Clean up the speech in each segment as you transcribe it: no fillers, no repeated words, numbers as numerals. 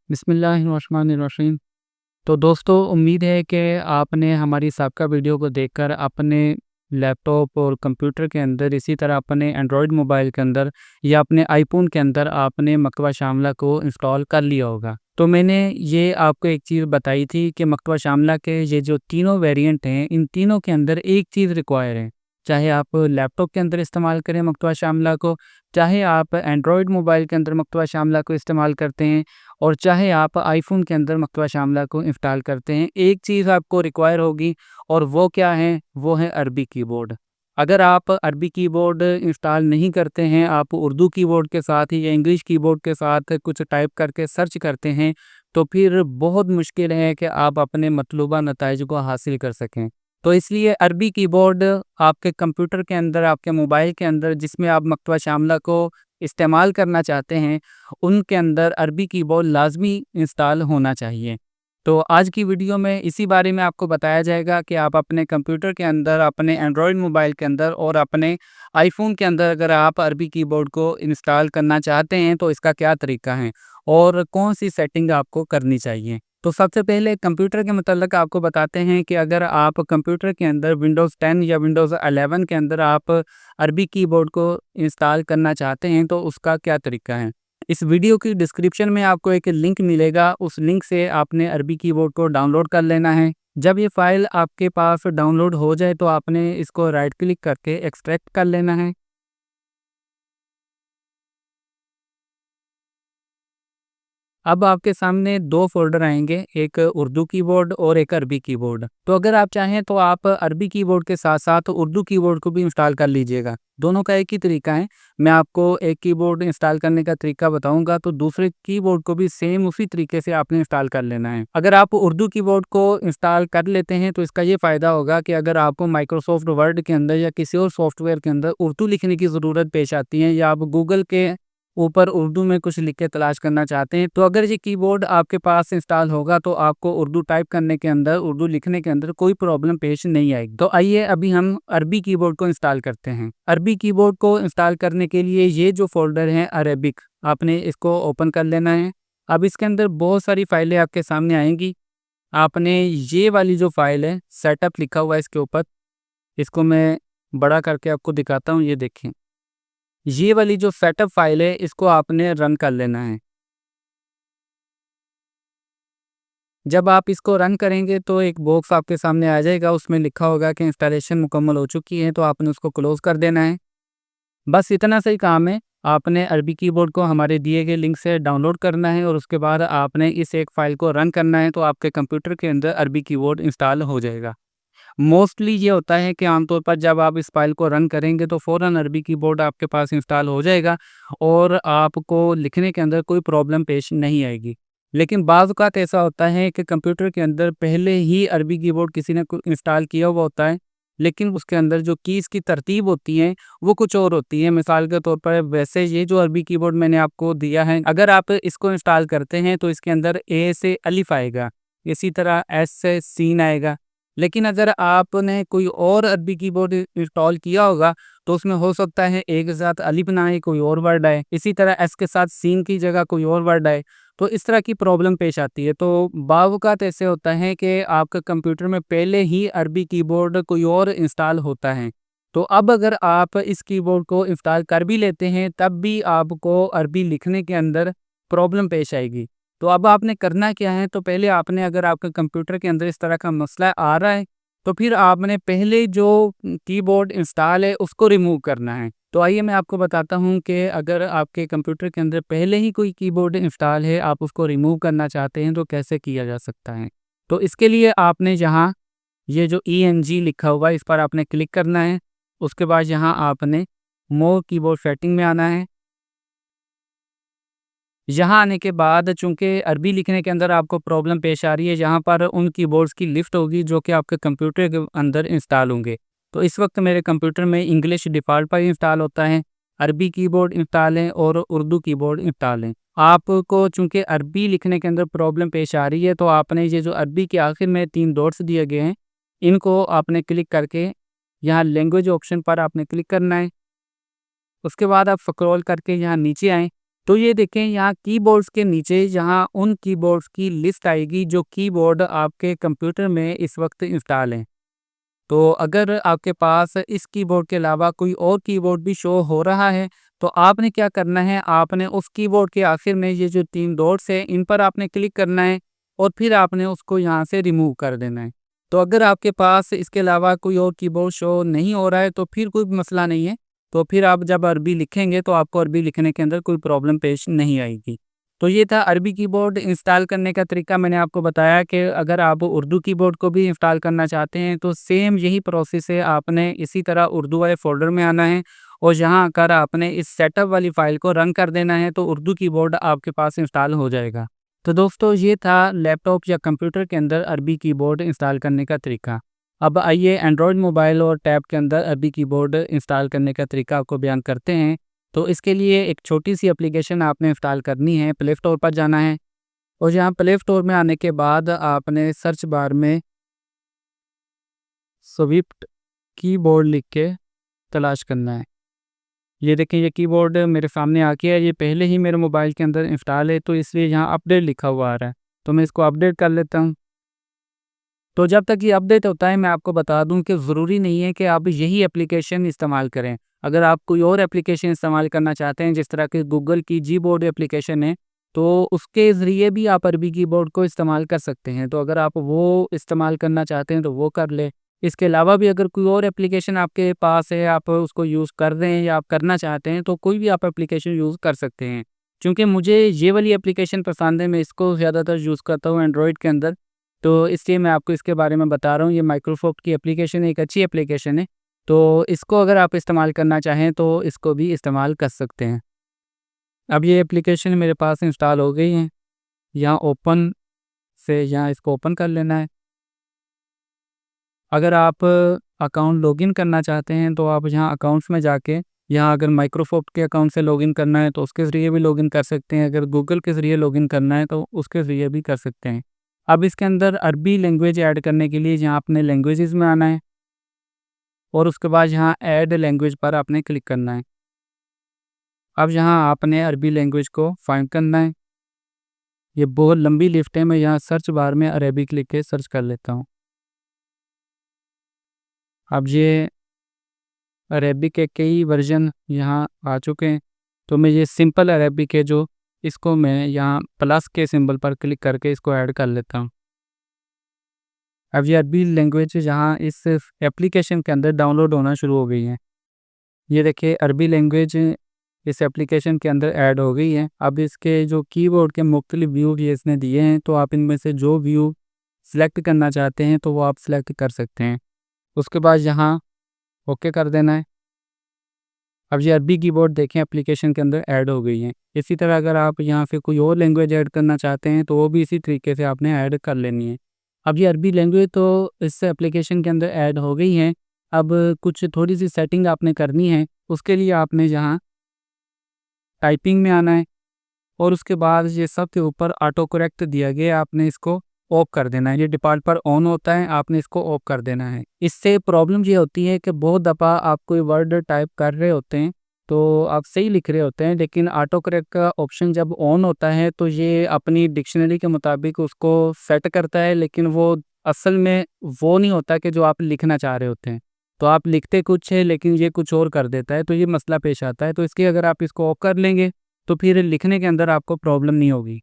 बिस्मिल्लाहिर्रहमानिर्रहीम। तो दोस्तों, उम्मीद है कि आपने हमारी साबका वीडियो को देखकर अपने लैपटॉप और कंप्यूटर के अंदर, इसी तरह अपने एंड्रॉयड मोबाइल के अंदर या अपने आईफ़ोन के अंदर आपने मकतबा शामिला को इंस्टॉल कर लिया होगा। तो मैंने ये आपको एक चीज़ बताई थी कि मकतबा शामिला के ये जो तीनों वेरिएंट हैं, इन तीनों के अंदर एक चीज़ रिक्वायर है। चाहे आप लैपटॉप के अंदर इस्तेमाल करें मकतबा शामिला को, चाहे आप एंड्रॉयड मोबाइल के अंदर मकतबा शामिला को इस्तेमाल करते हैं और चाहे आप आईफ़ोन के अंदर मकतबा शामिला को इंस्टॉल करते हैं, एक चीज़ आपको रिक्वायर होगी और वो क्या है? वो है अरबी कीबोर्ड। अगर आप अरबी कीबोर्ड इंस्टॉल नहीं करते हैं, आप उर्दू कीबोर्ड के साथ या इंग्लिश कीबोर्ड के साथ कुछ टाइप करके सर्च करते हैं, तो फिर बहुत मुश्किल है कि आप अपने मतलूबा नताइज को हासिल कर सकें। तो इसलिए अरबी कीबोर्ड आपके कंप्यूटर के अंदर, आपके मोबाइल के अंदर जिसमें आप मकतबा शामिला को इस्तेमाल करना चाहते हैं, उनके अंदर अरबी कीबोर्ड लाज़मी इंस्टॉल होना चाहिए। तो आज की वीडियो में इसी बारे में आपको बताया जाएगा कि आप अपने कंप्यूटर के अंदर, अपने एंड्रॉयड मोबाइल के अंदर और अपने आईफ़ोन के अंदर अगर आप अरबी कीबोर्ड को इंस्टॉल करना चाहते हैं, तो इसका क्या तरीका है और कौन-सी सेटिंग आपको करनी चाहिए। तो सबसे पहले कंप्यूटर के मतलब आपको बताते हैं कि अगर आप कंप्यूटर के अंदर विंडोज़ 10 या विंडोज़ 11 के अंदर आप अरबी कीबोर्ड को इंस्टॉल करना चाहते हैं, तो उसका क्या तरीका है। इस वीडियो की डिस्क्रिप्शन में आपको एक लिंक मिलेगा, उस लिंक से आपने अरबी कीबोर्ड को डाउनलोड कर लेना है। जब ये फ़ाइल आपके पास डाउनलोड हो जाए तो आपने इसको राइट क्लिक करके एक्सट्रैक्ट कर लेना है। अब आपके सामने 2 फ़ोल्डर आएँगे, एक उर्दू कीबोर्ड और एक अरबी कीबोर्ड। तो अगर आप चाहें तो आप अरबी कीबोर्ड के साथ-साथ उर्दू कीबोर्ड को भी इंस्टॉल कर लीजिएगा। दोनों का एक ही तरीका है। मैं आपको एक कीबोर्ड इंस्टॉल करने का तरीका बताऊँगा, तो दूसरे कीबोर्ड को भी सेम उसी तरीके से आपने इंस्टॉल कर लेना है। अगर आप उर्दू कीबोर्ड को इंस्टॉल कर लेते हैं, तो इसका ये फ़ायदा होगा कि अगर आपको माइक्रोसॉफ्ट वर्ड के अंदर या किसी और सॉफ्टवेयर के अंदर उर्दू लिखने की ज़रूरत पेश आती है या आप गूगल के ऊपर उर्दू में कुछ लिख के तलाश करना चाहते हैं, तो अगर ये कीबोर्ड आपके पास इंस्टॉल होगा तो आपको उर्दू टाइप करने के अंदर, उर्दू लिखने के अंदर कोई प्रॉब्लम पेश नहीं आएगी। तो आइए अभी हम अरबी कीबोर्ड को इंस्टॉल करते हैं। अरबी कीबोर्ड को इंस्टॉल करने के लिए ये जो फ़ोल्डर है अरेबिक, आपने इसको ओपन कर लेना है। अब इसके अंदर बहुत सारी फाइलें आपके सामने आएँगी। आपने ये वाली जो फ़ाइल है, सेटअप लिखा हुआ है इसके ऊपर, इसको मैं बड़ा करके आपको दिखाता हूँ, ये देखें। ये वाली जो सेटअप फाइल है, इसको आपने रन कर लेना है। जब आप इसको रन करेंगे तो एक बॉक्स आपके सामने आ जाएगा, उसमें लिखा होगा कि इंस्टॉलेशन मुकम्मल हो चुकी है, तो आपने उसको क्लोज़ कर देना है। बस इतना सा ही काम है। आपने अरबी कीबोर्ड को हमारे दिए गए लिंक से डाउनलोड करना है और उसके बाद आपने इस एक फ़ाइल को रन करना है, तो आपके कंप्यूटर के अंदर अरबी कीबोर्ड इंस्टॉल हो जाएगा। मोस्टली ये होता है कि आमतौर पर जब आप इस फ़ाइल को रन करेंगे तो फ़ौरन अरबी कीबोर्ड आपके पास इंस्टॉल हो जाएगा और आपको लिखने के अंदर कोई प्रॉब्लम पेश नहीं आएगी। लेकिन बाज़ औक़ात ऐसा होता है कि कंप्यूटर के अंदर पहले ही अरबी कीबोर्ड किसी ने इंस्टॉल किया हुआ होता है, लेकिन उसके अंदर जो कीज़ की तरतीब होती है वो कुछ और होती है। मिसाल के तौर पर वैसे ये जो अरबी कीबोर्ड मैंने आपको दिया है, अगर आप इसको इंस्टॉल करते हैं तो इसके अंदर ए से अलिफ आएगा, इसी तरह एस से सीन आएगा। लेकिन अगर आपने कोई और अरबी कीबोर्ड इंस्टॉल किया होगा, तो उसमें हो सकता है ए के साथ अलिफ ना आए, कोई और वर्ड आए। इसी तरह एस के साथ सीन की जगह कोई और वर्ड आए, तो इस तरह की प्रॉब्लम पेश आती है। तो बावक़ात ऐसे होता है कि आपके कंप्यूटर में पहले ही अरबी कीबोर्ड कोई और इंस्टॉल होता है। तो अब अगर आप इस कीबोर्ड को इंस्टॉल कर भी लेते हैं, तब भी आपको अरबी लिखने के अंदर प्रॉब्लम पेश आएगी। तो अब आपने करना क्या है, तो पहले आपने, अगर आपके कंप्यूटर के अंदर इस तरह का मसला आ रहा है, तो फिर आपने पहले जो कीबोर्ड इंस्टॉल है उसको रिमूव करना है। तो आइए मैं आपको बताता हूँ कि अगर आपके कंप्यूटर के अंदर पहले ही कोई कीबोर्ड इंस्टॉल है, आप उसको रिमूव करना चाहते हैं, तो कैसे किया जा सकता है। तो इसके लिए आपने यहाँ ये जो ENG लिखा हुआ है, इस पर आपने क्लिक करना है। उसके बाद यहाँ आपने मोर कीबोर्ड सेटिंग में आना है। यहाँ आने के बाद चूँकि अरबी लिखने के अंदर आपको प्रॉब्लम पेश आ रही है, यहाँ पर उन कीबोर्ड्स की लिस्ट होगी जो कि आपके कंप्यूटर के अंदर इंस्टॉल होंगे। तो इस वक्त मेरे कंप्यूटर में इंग्लिश डिफ़ॉल्ट पर इंस्टॉल होता है, अरबी कीबोर्ड इंस्टॉल है और उर्दू कीबोर्ड इंस्टॉल है। आपको चूँकि अरबी लिखने के अंदर प्रॉब्लम पेश आ रही है, तो आपने ये जो अरबी के आखिर में 3 डॉट्स दिए गए हैं, इनको आपने क्लिक करके यहाँ लैंग्वेज ऑप्शन पर आपने क्लिक करना है। उसके बाद आप स्क्रॉल करके यहाँ नीचे आएँ, तो ये देखें यहाँ कीबोर्ड्स के नीचे यहाँ उन कीबोर्ड्स की लिस्ट आएगी जो कीबोर्ड आपके कंप्यूटर में इस वक्त इंस्टॉल हैं। तो अगर आपके पास इस कीबोर्ड के अलावा कोई और कीबोर्ड भी शो हो रहा है, तो आपने क्या करना है, आपने उस कीबोर्ड के आखिर में ये जो 3 डॉट्स हैं, इन पर आपने क्लिक करना है और फिर आपने उसको यहाँ से रिमूव कर देना है। तो अगर आपके पास इसके अलावा कोई और कीबोर्ड शो नहीं हो रहा है, तो फिर कोई मसला नहीं है। तो फिर आप जब अरबी लिखेंगे, तो आपको अरबी लिखने के अंदर कोई प्रॉब्लम पेश नहीं आएगी। तो ये था अरबी कीबोर्ड इंस्टॉल करने का तरीका। मैंने आपको बताया कि अगर आप उर्दू कीबोर्ड को भी इंस्टॉल करना चाहते हैं तो सेम यही प्रोसेस है। आपने इसी तरह उर्दू वाले फ़ोल्डर में आना है और यहाँ आकर आपने इस सेटअप वाली फ़ाइल को रन कर देना है, तो उर्दू कीबोर्ड आपके पास इंस्टॉल हो जाएगा। तो दोस्तों ये था लैपटॉप या कंप्यूटर के अंदर अरबी कीबोर्ड इंस्टॉल करने का तरीका। अब आइए एंड्रॉयड मोबाइल और टैब के अंदर अरबी कीबोर्ड इंस्टॉल करने का तरीका आपको बयान करते हैं। तो इसके लिए एक छोटी सी एप्लीकेशन आपने इंस्टॉल करनी है, प्ले स्टोर पर जाना है और यहाँ प्ले स्टोर में आने के बाद आपने सर्च बार में स्विफ्ट कीबोर्ड लिख के तलाश करना है। ये देखें, ये कीबोर्ड मेरे सामने आ गया है। ये पहले ही मेरे मोबाइल के अंदर इंस्टॉल है, तो इसलिए यहाँ अपडेट लिखा हुआ आ रहा है। तो मैं इसको अपडेट कर लेता हूँ। तो जब तक ये अपडेट होता है, मैं आपको बता दूं कि ज़रूरी नहीं है कि आप यही एप्लीकेशन इस्तेमाल करें। अगर आप कोई और एप्लीकेशन इस्तेमाल करना चाहते हैं, जिस तरह के गूगल की जीबोर्ड एप्लीकेशन है, तो उसके ज़रिए भी आप अरबी कीबोर्ड को इस्तेमाल कर सकते हैं। तो अगर आप वो इस्तेमाल करना चाहते हैं तो वो कर लें। इसके अलावा भी अगर कोई और एप्लीकेशन आपके पास है, आप उसको यूज़ कर रहे हैं या आप करना चाहते हैं, तो कोई भी आप एप्लीकेशन यूज़ कर सकते हैं। चूँकि मुझे ये वाली एप्लीकेशन पसंद है, मैं इसको ज़्यादातर यूज़ करता हूँ एंड्रॉयड के अंदर, तो इसलिए मैं आपको इसके बारे में बता रहा हूँ। ये माइक्रोसॉफ्ट की एप्लीकेशन है, एक अच्छी एप्लीकेशन है। तो इसको अगर आप इस्तेमाल करना चाहें तो इसको भी इस्तेमाल कर सकते हैं। अब ये एप्लीकेशन मेरे पास इंस्टॉल हो गई है। यहाँ ओपन से यहाँ इसको ओपन कर लेना है। अगर आप अकाउंट लॉगिन करना चाहते हैं तो आप यहाँ अकाउंट्स में जाके यहाँ अगर माइक्रोसॉफ्ट के अकाउंट से लॉगिन करना है तो उसके ज़रिए भी लॉगिन कर सकते हैं। अगर गूगल के ज़रिए लॉगिन करना है तो उसके ज़रिए भी कर सकते हैं। अब इसके अंदर अरबी लैंग्वेज ऐड करने के लिए यहाँ अपने लैंग्वेजेस में आना है और उसके बाद यहाँ ऐड लैंग्वेज पर आपने क्लिक करना है। अब यहाँ आपने अरबी लैंग्वेज को फाइंड करना है। ये बहुत लंबी लिस्ट है, मैं यहाँ सर्च बार में अरेबिक लिख के सर्च कर लेता हूँ। अब ये अरेबिक के कई वर्जन यहाँ आ चुके हैं, तो मैं ये सिंपल अरेबिक है जो इसको मैं यहाँ प्लस के सिंबल पर क्लिक करके इसको ऐड कर लेता हूँ। अब ये अरबी लैंग्वेज यहाँ इस एप्लीकेशन के अंदर डाउनलोड होना शुरू हो गई है। ये देखिए अरबी लैंग्वेज इस एप्लीकेशन के अंदर ऐड हो गई है। अब इसके जो कीबोर्ड के मुख्तलिफ व्यू ये इसने दिए हैं, तो आप इनमें से जो व्यू सिलेक्ट करना चाहते हैं तो वो आप सिलेक्ट कर सकते हैं। उसके बाद यहाँ ओके कर देना है। अब ये अरबी कीबोर्ड देखें एप्लीकेशन के अंदर ऐड हो गई हैं। इसी तरह अगर आप यहाँ पे कोई और लैंग्वेज ऐड करना चाहते हैं तो वो भी इसी तरीके से आपने ऐड कर लेनी है। अब ये अरबी लैंग्वेज तो इस एप्लीकेशन के अंदर ऐड हो गई हैं। अब कुछ थोड़ी सी सेटिंग आपने करनी है। उसके लिए आपने यहाँ टाइपिंग में आना है और उसके बाद ये सबसे ऊपर ऑटो करेक्ट दिया गया है, आपने इसको ऑफ कर देना है। ये डिफ़ॉल्ट पर ऑन होता है, आपने इसको ऑफ कर देना है। इससे प्रॉब्लम ये होती है कि बहुत दफ़ा आप कोई वर्ड टाइप कर रहे होते हैं तो आप सही लिख रहे होते हैं, लेकिन ऑटो करेक्ट का ऑप्शन जब ऑन होता है तो ये अपनी डिक्शनरी के मुताबिक उसको सेट करता है, लेकिन वो असल में वो नहीं होता कि जो आप लिखना चाह रहे होते हैं। तो आप लिखते कुछ है लेकिन ये कुछ और कर देता है, तो ये मसला पेश आता है। तो इसकी अगर आप इसको ऑफ कर लेंगे तो फिर लिखने के अंदर आपको प्रॉब्लम नहीं होगी।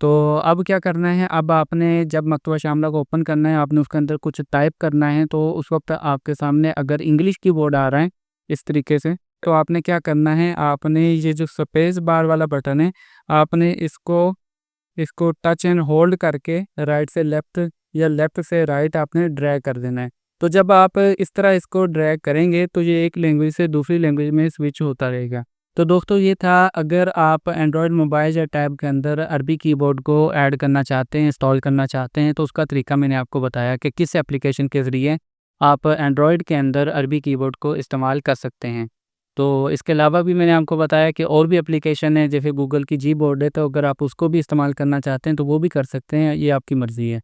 तो अब क्या करना है, अब आपने जब मकतबा शामला को ओपन करना है, आपने उसके अंदर कुछ टाइप करना है, तो उस वक्त आपके सामने अगर इंग्लिश कीबोर्ड आ रहा है इस तरीके से, तो आपने क्या करना है, आपने ये जो स्पेस बार वाला बटन है, आपने इसको इसको टच एंड होल्ड करके राइट से लेफ़्ट या लेफ़्ट से राइट आपने ड्रैग कर देना है। तो जब आप इस तरह इसको ड्रैग करेंगे तो ये एक लैंग्वेज से दूसरी लैंग्वेज में स्विच होता रहेगा। तो दोस्तों ये था, अगर आप एंड्रॉयड मोबाइल या टैब के अंदर अरबी कीबोर्ड को ऐड करना चाहते हैं, इंस्टॉल करना चाहते हैं, तो उसका तरीका मैंने आपको बताया कि किस एप्लीकेशन के ज़रिए आप एंड्रॉयड के अंदर अरबी कीबोर्ड को इस्तेमाल कर सकते हैं। तो इसके अलावा भी मैंने आपको बताया कि और भी एप्लीकेशन है, जैसे गूगल की जी बोर्ड है, तो अगर आप उसको भी इस्तेमाल करना चाहते हैं तो वो भी कर सकते हैं, ये आपकी मर्ज़ी है।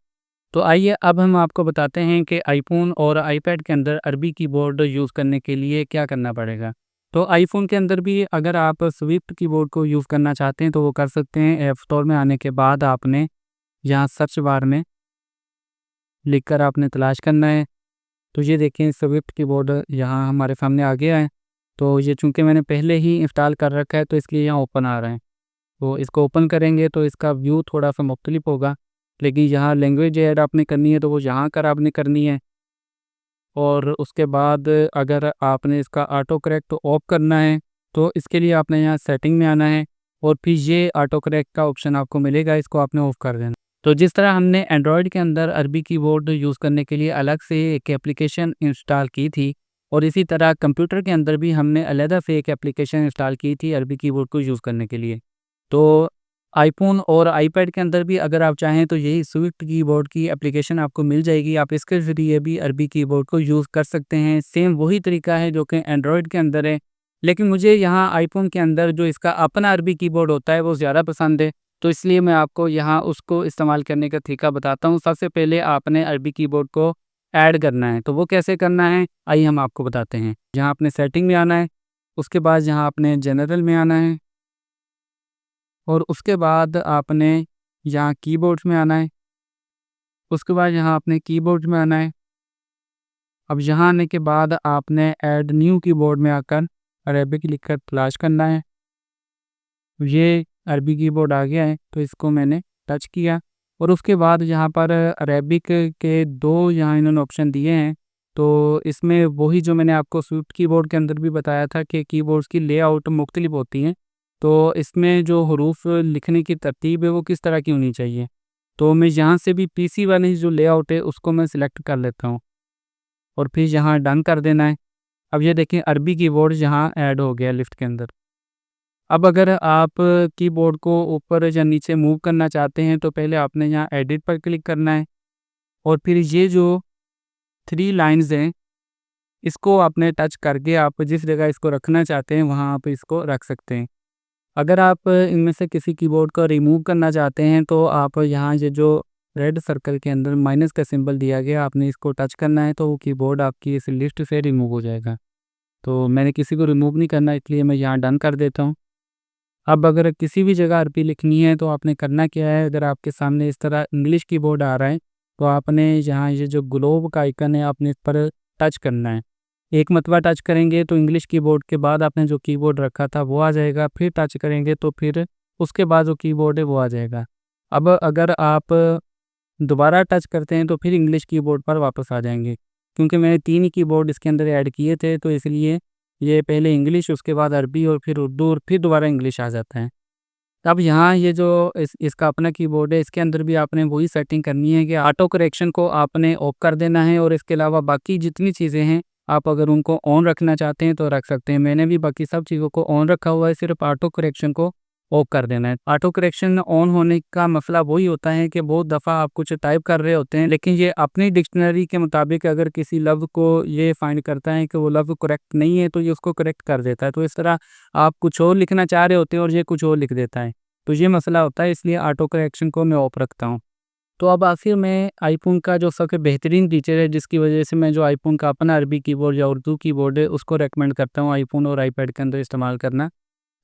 तो आइए अब हम आपको बताते हैं कि आईफ़ोन और आईपैड के अंदर अरबी कीबोर्ड यूज़ करने के लिए क्या करना पड़ेगा। तो आईफ़ोन के अंदर भी अगर आप स्विफ्ट कीबोर्ड को यूज़ करना चाहते हैं तो वो कर सकते हैं। ऐप स्टोर में आने के बाद आपने यहाँ सर्च बार में लिखकर आपने तलाश करना है। तो ये देखें स्विफ्ट कीबोर्ड यहाँ हमारे सामने आ गया है। तो ये चूँकि मैंने पहले ही इंस्टॉल कर रखा है तो इसलिए यहाँ ओपन आ रहा है। तो इसको ओपन करेंगे तो इसका व्यू थोड़ा-सा मुख्तलिफ होगा। लेकिन यहाँ लैंग्वेज ऐड आपने करनी है तो वो यहाँ कर आपने करनी है। और उसके बाद अगर आपने इसका ऑटो करेक्ट ऑफ करना है तो इसके लिए आपने यहाँ सेटिंग में आना है और फिर ये ऑटो करेक्ट का ऑप्शन आपको मिलेगा, इसको आपने ऑफ कर देना। तो जिस तरह हमने एंड्रॉयड के अंदर अरबी कीबोर्ड यूज़ करने के लिए अलग से एक एप्लीकेशन इंस्टॉल की थी और इसी तरह कंप्यूटर के अंदर भी हमने अलग से एक एप्लीकेशन इंस्टॉल की थी अरबी कीबोर्ड को यूज़ करने के लिए। तो आईफ़ोन और आईपैड के अंदर भी अगर आप चाहें तो यही स्विफ्ट कीबोर्ड की एप्लीकेशन आपको मिल जाएगी। आप इसके ज़रिए भी अरबी कीबोर्ड को यूज़ कर सकते हैं। सेम वही तरीका है जो कि एंड्रॉयड के अंदर है। लेकिन मुझे यहाँ आईफ़ोन के अंदर जो इसका अपना अरबी कीबोर्ड होता है वो ज़्यादा पसंद है। तो इसलिए मैं आपको यहाँ उसको इस्तेमाल करने का तरीका बताता हूँ। सबसे पहले आपने अरबी कीबोर्ड को ऐड करना है। तो वो कैसे करना है आइए हम आपको बताते हैं। यहाँ आपने सेटिंग में आना है, उसके बाद यहाँ आपने जनरल में आना है और उसके बाद आपने यहाँ कीबोर्ड्स में आना है। उसके बाद यहाँ आपने कीबोर्ड में आना है। अब यहाँ आने के बाद आपने ऐड न्यू कीबोर्ड में आकर अरेबिक लिखकर तलाश करना है। ये अरबी कीबोर्ड आ गया है तो इसको मैंने टच किया और उसके बाद यहाँ पर अरेबिक के दो यहाँ इन्होंने ऑप्शन दिए हैं। तो इसमें वही जो मैंने आपको स्विफ्ट कीबोर्ड के अंदर भी बताया था कि कीबोर्ड्स की लेआउट मुख्तलिफ होती हैं। तो इसमें जो हरूफ लिखने की तरतीब है वो किस तरह की होनी चाहिए। तो मैं यहाँ से भी पीसी वाली जो लेआउट है उसको मैं सिलेक्ट कर लेता हूँ और फिर यहाँ डन कर देना है। अब ये देखें अरबी कीबोर्ड यहाँ ऐड हो गया लिस्ट के अंदर। अब अगर आप कीबोर्ड को ऊपर या नीचे मूव करना चाहते हैं तो पहले आपने यहाँ एडिट पर क्लिक करना है और फिर ये जो 3 लाइन्स हैं इसको आपने टच करके आप जिस जगह इसको रखना चाहते हैं वहाँ आप इसको रख सकते हैं। अगर आप इनमें से किसी कीबोर्ड को रिमूव करना चाहते हैं तो आप यहाँ ये जो रेड सर्कल के अंदर माइनस का सिंबल दिया गया आपने इसको टच करना है तो वो कीबोर्ड आपकी इस लिस्ट से रिमूव हो जाएगा। तो मैंने किसी को रिमूव नहीं करना इसलिए मैं यहाँ डन कर देता हूँ। अब अगर किसी भी जगह अरबी लिखनी है तो आपने करना क्या है, अगर आपके सामने इस तरह इंग्लिश कीबोर्ड आ रहा है तो आपने यहाँ ये जो ग्लोब का आइकन है आपने इस पर टच करना है। एक मरतबा टच करेंगे तो इंग्लिश कीबोर्ड के बाद आपने जो कीबोर्ड रखा था वो आ जाएगा, फिर टच करेंगे तो फिर उसके बाद जो कीबोर्ड है वो आ जाएगा। अब अगर आप दोबारा टच करते हैं तो फिर इंग्लिश कीबोर्ड पर वापस आ जाएंगे। क्योंकि मैंने 3 ही कीबोर्ड इसके अंदर ऐड किए थे तो इसलिए ये पहले इंग्लिश उसके बाद अरबी और फिर उर्दू और फिर दोबारा इंग्लिश आ जाता है। अब यहाँ ये जो इसका अपना कीबोर्ड है इसके अंदर भी आपने वही सेटिंग करनी है कि ऑटो करेक्शन को आपने ऑफ कर देना है और इसके अलावा बाकी जितनी चीज़ें हैं आप अगर उनको ऑन रखना चाहते हैं तो रख सकते हैं। मैंने भी बाकी सब चीज़ों को ऑन रखा हुआ है, सिर्फ ऑटो करेक्शन को ऑफ कर देना है। ऑटो करेक्शन ऑन होने का मसला वही होता है कि बहुत दफ़ा आप कुछ टाइप कर रहे होते हैं लेकिन ये अपनी डिक्शनरी के मुताबिक अगर किसी लफ्ज़ को ये फाइंड करता है कि वो लफ्ज़ करेक्ट नहीं है तो ये उसको करेक्ट कर देता है। तो इस तरह आप कुछ और लिखना चाह रहे होते हैं और ये कुछ और लिख देता है। तो ये मसला होता है इसलिए ऑटो करेक्शन को मैं ऑफ रखता हूँ। तो अब आखिर में आईफ़ोन का जो सबसे बेहतरीन फीचर है जिसकी वजह से मैं जो आईफ़ोन का अपना अरबी कीबोर्ड या उर्दू कीबोर्ड है उसको रेकमेंड करता हूँ आईफ़ोन और आईपैड के अंदर इस्तेमाल करना।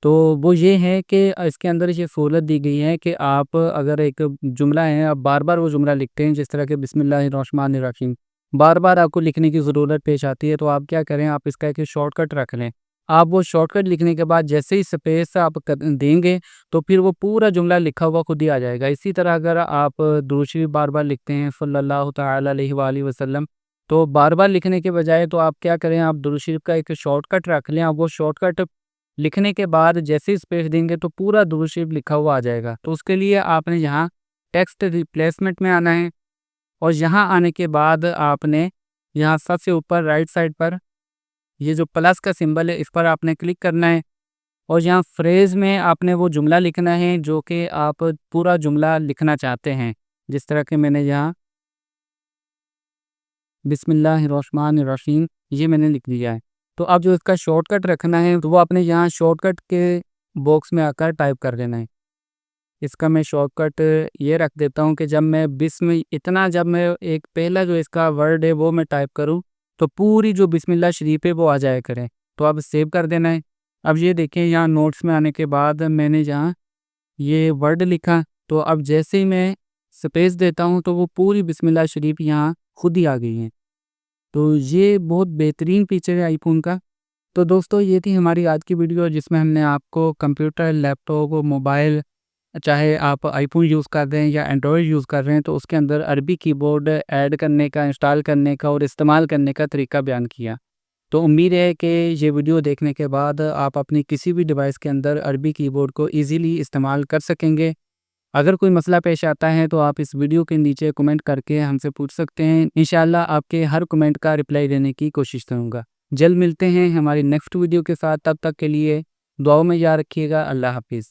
तो वो ये है कि इसके अंदर ये सहूलत दी गई है कि आप अगर एक जुमला है आप बार-बार वो जुमला लिखते हैं जिस तरह के बिस्मिल्लाहिर्रहमानिर्रहीम बार-बार आपको लिखने की ज़रूरत पेश आती है तो आप क्या करें, आप इसका एक शॉर्टकट रख लें। आप वो शॉर्टकट लिखने के बाद जैसे ही स्पेस आप देंगे तो फिर वो पूरा जुमला लिखा हुआ खुद ही आ जाएगा। इसी तरह अगर आप दुरूद शरीफ बार-बार लिखते हैं सल्लल्लाहु तआला अलैहि वालैहि वसल्लम तो बार-बार लिखने के बजाय तो आप क्या करें, आप दुरूद शरीफ का एक शॉर्टकट रख लें। आप वो शॉर्टकट लिखने के बाद जैसे ही स्पेस देंगे तो पूरा दुरूद शरीफ लिखा हुआ आ जाएगा। तो उसके लिए आपने यहाँ टेक्स्ट रिप्लेसमेंट में आना है और यहाँ आने के बाद आपने यहाँ सबसे ऊपर राइट साइड पर ये जो प्लस का सिंबल है इस पर आपने क्लिक करना है और यहाँ फ्रेज़ में आपने वो जुमला लिखना है जो कि आप पूरा जुमला लिखना चाहते हैं। जिस तरह के मैंने यहाँ बिस्मिल्लाहिर्रहमानिर्रहीम ये मैंने लिख दिया है। तो अब जो इसका शॉर्टकट रखना है तो वो आपने यहाँ शॉर्टकट के बॉक्स में आकर टाइप कर देना है। इसका मैं शॉर्टकट ये रख देता हूँ कि जब मैं एक पहला जो इसका वर्ड है वो मैं टाइप करूँ तो पूरी जो बिस्मिल्लाह शरीफ है वो आ जाया करे। तो अब सेव कर देना है। अब ये देखें, यहाँ नोट्स में आने के बाद मैंने जहाँ ये वर्ड लिखा, तो अब जैसे ही मैं स्पेस देता हूँ तो वो पूरी बिस्मिल्लाह शरीफ यहाँ खुद ही आ गई हैं। तो ये बहुत बेहतरीन फीचर है आईफ़ोन का। तो दोस्तों, ये थी हमारी आज की वीडियो जिसमें हमने आपको कंप्यूटर, लैपटॉप, मोबाइल, चाहे आप आईफ़ोन यूज़ कर रहे हैं या एंड्रॉयड यूज़ कर रहे हैं, तो उसके अंदर अरबी कीबोर्ड ऐड करने का, इंस्टॉल करने का और इस्तेमाल करने का तरीका बयान किया। तो उम्मीद है कि ये वीडियो देखने के बाद आप अपनी किसी भी डिवाइस के अंदर अरबी कीबोर्ड को ईज़िली इस्तेमाल कर सकेंगे। अगर कोई मसला पेश आता है तो आप इस वीडियो के नीचे कमेंट करके हमसे पूछ सकते हैं। इंशाल्लाह आपके हर कमेंट का रिप्लाई देने की कोशिश करूँगा। जल्द मिलते हैं हमारी नेक्स्ट वीडियो के साथ, तब तक के लिए दुआओं में याद रखिएगा। अल्लाह हाफ़िज़।